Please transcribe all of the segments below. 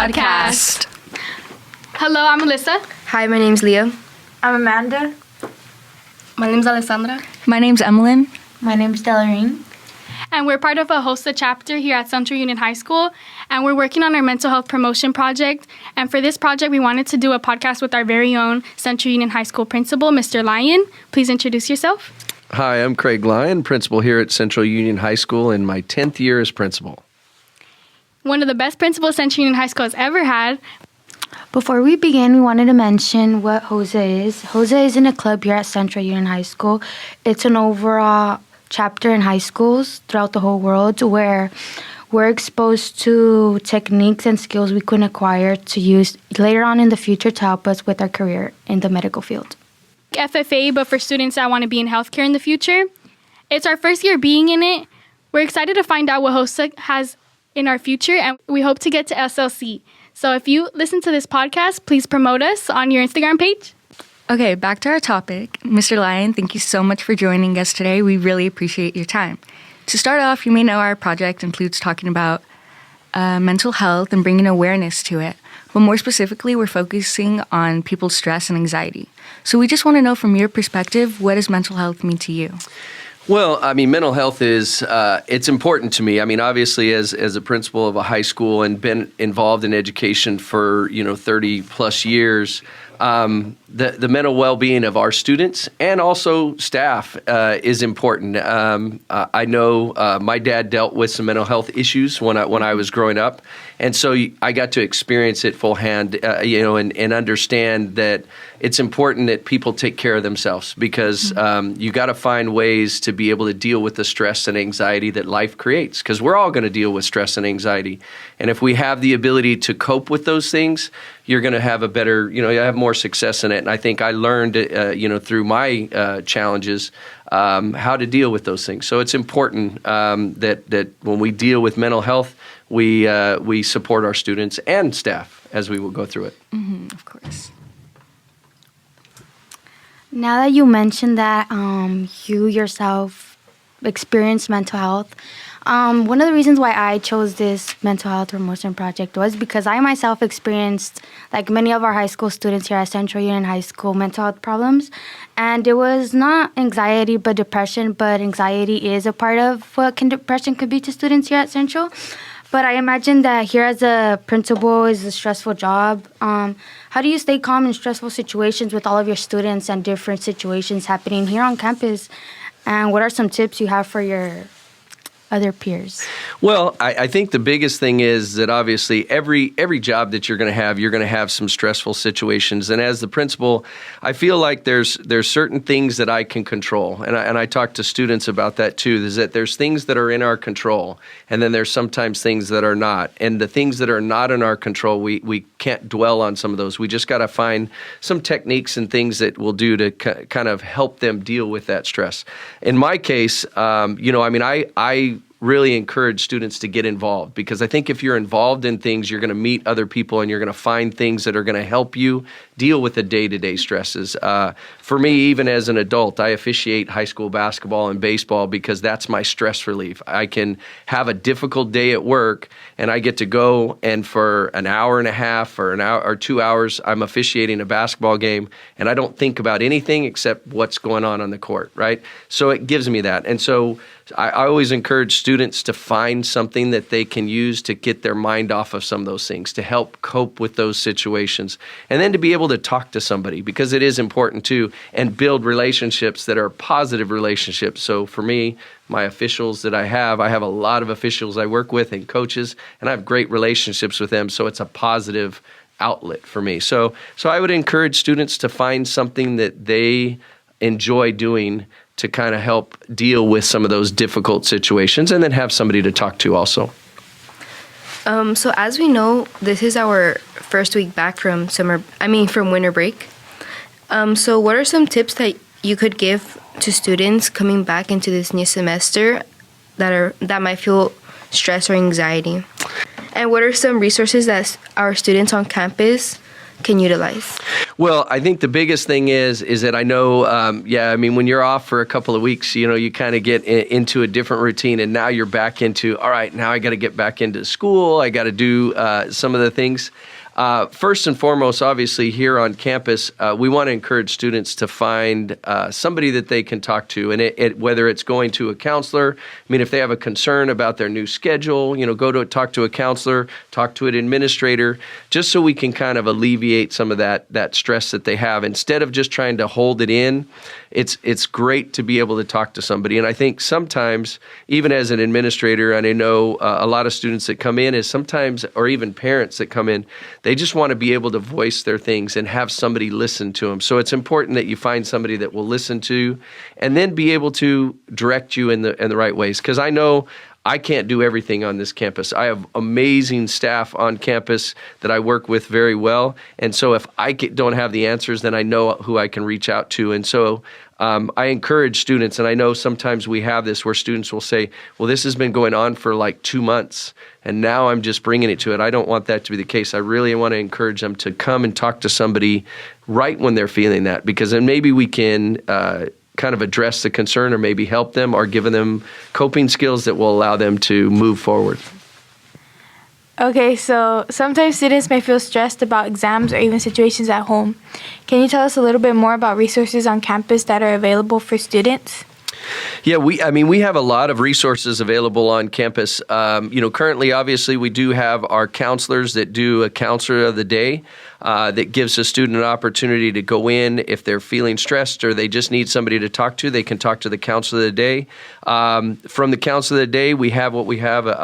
podcast. Hello, I'm Alyssa. Hi, my name's Leah. I'm Amanda. My name's Alessandra. My name's Emmeline. My name's Delarine. And we're part of a HOSA chapter here at Central Union High School. And we're working on our mental health promotion project. And for this project, we wanted to do a podcast with our very own Central Union High School principal, Mr. Lyon. Please introduce yourself. Hi, I'm Craig Lyon, principal here at Central Union High School in my 10th year as principal. One of the best principals Central Union High School has ever had. Before we begin, we wanted to mention what HOSA is. HOSA isn't a club here at Central Union High School. It's an overall chapter in high schools throughout the whole world where we're exposed to techniques and skills we can acquire to use later on in the future to help us with our career in the medical field. FFA, but for students that want to be in healthcare in the future. It's our first year being in it. We're excited to find out what HOSA has in our future, and we hope to get to SLC. So if you listen to this podcast, please promote us on your Instagram page. Okay, back to our topic. Mr. Lyon, thank you so much for joining us today. We really appreciate your time. To start off, you may know our project includes talking about mental health and bringing awareness to it. But more specifically, we're focusing on people's stress and anxiety. So we just want to know from your perspective, what does mental health mean to you? Well, I mean, mental health is, it's important to me. I mean, obviously, as a principal of a high school and been involved in education for, 30 plus years, the mental well-being of our students and also staff is important. I know my dad dealt with some mental health issues when I was growing up, and so I got to experience it full hand, and understand that it's important that people take care of themselves because you got to find ways to be able to deal with the stress and anxiety that life creates, because we're all going to deal with stress and anxiety. And if we have the ability to cope with those things, you're going to have a better, you have more success in it. And I think I learned, through my challenges, how to deal with those things. So it's important that when we deal with mental health, we support our students and staff as we will go through it. Mm-hmm, of course. Now that you mentioned that you yourself experienced mental health, one of the reasons why I chose this mental health promotion project was because I myself experienced, like many of our high school students here at Central Union High School, mental health problems. And it was not anxiety but depression, but anxiety is a part of what depression could be to students here at Central. But I imagine that here as a principal is a stressful job. How do you stay calm in stressful situations with all of your students and different situations happening here on campus? And what are some tips you have for your other peers? Well, I think the biggest thing is that obviously every job that you're going to have some stressful situations. And as the principal, I feel like there's certain things that I can control. And I talk to students about that too, is that there's things that are in our control. And then there's sometimes things that are not. And the things that are not in our control, we can't dwell on some of those. We just got to find some techniques and things that we'll do to kind of help them deal with that stress. In my case, I really encourage students to get involved, because I think if you're involved in things, you're going to meet other people and you're going to find things that are going to help you deal with the day-to-day stresses. For me, even as an adult, I officiate high school basketball and baseball because that's my stress relief. I can have a difficult day at work and I get to go, and for an hour and a half or an hour or 2 hours, I'm officiating a basketball game and I don't think about anything except what's going on the court, right? So it gives me that. And so I always encourage students to find something that they can use to get their mind off of some of those things, to help cope with those situations, and then to be able to talk to somebody, because it is important too, and build relationships that are positive relationships. So for me, my officials that I have a lot of officials I work with and coaches, and I have great relationships with them. So it's a positive outlet for me. So I would encourage students to find something that they enjoy doing to kind of help deal with some of those difficult situations, and then have somebody to talk to also. So as we know, this is our first week back from winter break. So what are some tips that you could give to students coming back into this new semester that might feel stress or anxiety? And what are some resources that our students on campus can utilize? Well, I think the biggest thing is that I know, I mean, when you're off for a couple of weeks, you kind of get into a different routine, and now you're back into, all right, now I got to get back into school. I got to do some of the things. First and foremost, obviously, here on campus, we want to encourage students to find somebody that they can talk to, and whether it's going to a counselor. I mean, if they have a concern about their new schedule, go to talk to a counselor, talk to an administrator, just so we can kind of alleviate some of that stress that they have. Instead of just trying to hold it in, it's great to be able to talk to somebody. And I think sometimes, even as an administrator, and I know a lot of students that come in, is sometimes, or even parents that come in, they just want to be able to voice their things and have somebody listen to them. So it's important that you find somebody that will listen to, and then be able to direct you in the right ways. Because I know I can't do everything on this campus. I have amazing staff on campus that I work with very well. And so if I don't have the answers, then I know who I can reach out to. And so I encourage students, and I know sometimes we have this where students will say, well, this has been going on for like 2 months, and now I'm just bringing it to it. I don't want that to be the case. I really want to encourage them to come and talk to somebody right when they're feeling that, because then maybe we can kind of address the concern, or maybe help them, or give them coping skills that will allow them to move forward. Okay, so sometimes students may feel stressed about exams or even situations at home. Can you tell us a little bit more about resources on campus that are available for students? Yeah, we have a lot of resources available on campus. Currently, obviously, we do have our counselors that do a counselor of the day that gives a student an opportunity to go in if they're feeling stressed or they just need somebody to talk to. They can talk to the counselor of the day. From the counselor of the day, we have a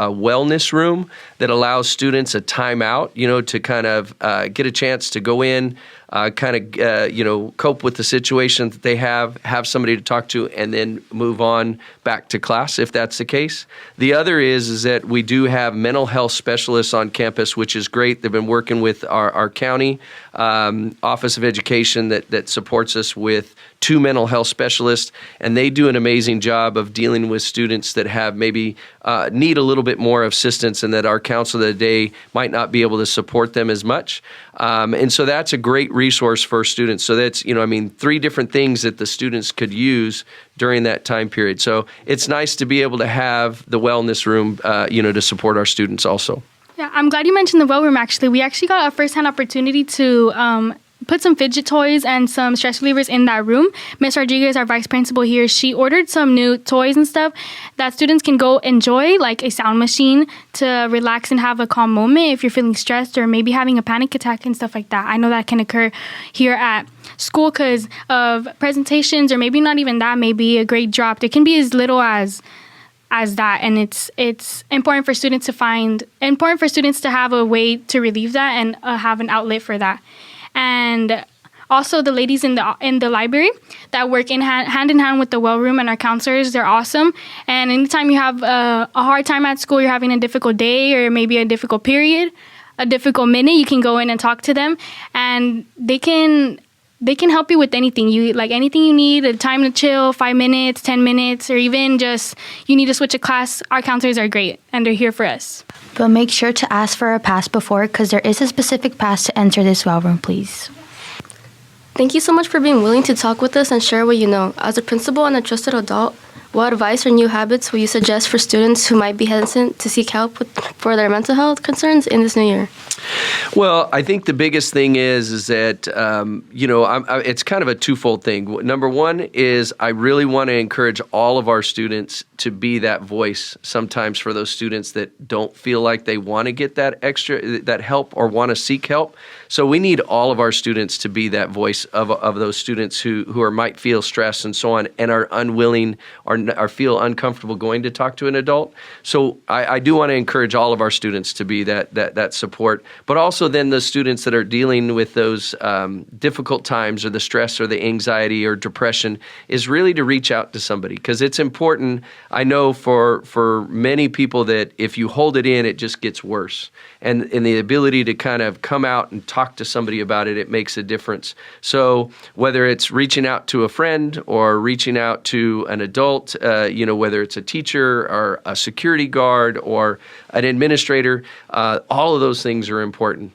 wellness room that allows students a timeout, to kind of get a chance to go in, cope with the situation that they have somebody to talk to, and then move on back to class if that's the case. The other is that we do have mental health specialists on campus, which is great. They've been working with our county Office of Education that supports us with 2 mental health specialists, and they do an amazing job of dealing with students that have maybe need a little bit more assistance, and that our counselor of the day might not be able to support them as much. And so that's a great resource for students. So that's, 3 different things that the students could use during that time period. So it's nice to be able to have the wellness room, to support our students also. Yeah, I'm glad you mentioned the well room, actually. We actually got a first-hand opportunity to put some fidget toys and some stress relievers in that room. Miss Rodriguez, our vice principal here, she ordered some new toys and stuff that students can go enjoy, like a sound machine to relax and have a calm moment if you're feeling stressed or maybe having a panic attack and stuff like that. I know that can occur here at school because of presentations, or maybe not even that, maybe a grade dropped. It can be as little as that, and it's important for students to have a way to relieve that and have an outlet for that. And also the ladies in the library that work hand in hand with the well room and our counselors, they're awesome. And anytime you have a hard time at school, you're having a difficult day or maybe a difficult period, a difficult minute, you can go in and talk to them, and they can help you with anything. Anything you need, a time to chill, 5 minutes, 10 minutes, or even just you need to switch a class. Our counselors are great, and they're here for us. But make sure to ask for a pass before, because there is a specific pass to enter this well room, please. Thank you so much for being willing to talk with us and share what you know. As a principal and a trusted adult, what advice or new habits will you suggest for students who might be hesitant to seek help for their mental health concerns in this new year? Well, I think the biggest thing is that, it's kind of a twofold thing. Number one is I really want to encourage all of our students to be that voice sometimes for those students that don't feel like they want to get that help or want to seek help. So we need all of our students to be that voice of those students who might feel stressed and so on, and are unwilling or feel uncomfortable going to talk to an adult. So I do want to encourage all of our students to be that support, but also then the students that are dealing with those difficult times or the stress or the anxiety or depression is really to reach out to somebody, because it's important. I know for many people that if you hold it in, it just gets worse. And the ability to kind of come out and talk to somebody about it, it makes a difference. So whether it's reaching out to a friend or reaching out to an adult, whether it's a teacher or a security guard or an administrator. All of those things are important.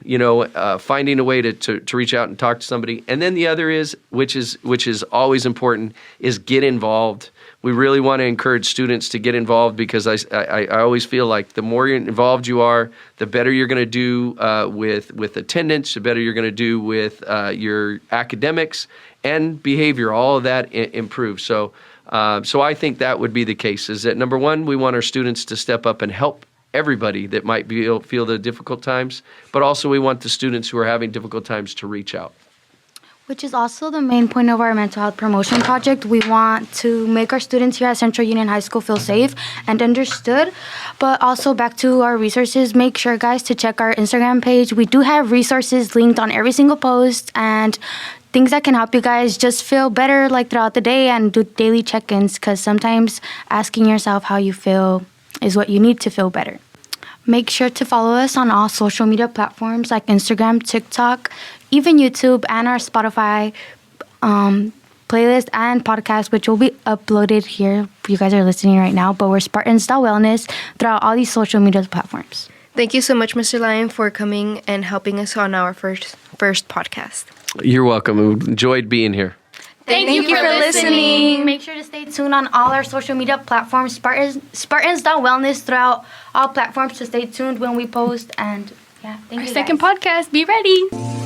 Finding a way to reach out and talk to somebody. And then the other is, which is always important, is get involved. We really want to encourage students to get involved because I always feel like the more involved you are, the better you're going to do with attendance, the better you're going to do with your academics and behavior. All of that improves. So I think that would be the case, is that number one, we want our students to step up and help everybody that might feel the difficult times, but also we want the students who are having difficult times to reach out. Which is also the main point of our mental health promotion project. We want to make our students here at Central Union High School feel safe and understood. But also back to our resources, make sure, guys, to check our Instagram page. We do have resources linked on every single post and things that can help you guys just feel better like throughout the day and do daily check-ins, because sometimes asking yourself how you feel is what you need to feel better. Make sure to follow us on all social media platforms like Instagram, TikTok, even YouTube, and our Spotify playlist and podcast, which will be uploaded here. You guys are listening right now, but we're SpartanSound Wellness throughout all these social media platforms. Thank you so much, Mr. Lyon, for coming and helping us on our first podcast. You're welcome. We enjoyed being here. Thank you for listening. Make sure to stay tuned on all our social media platforms, SpartanSound Wellness throughout all platforms, to stay tuned when we post. And yeah, thank you. Our second podcast. Be ready.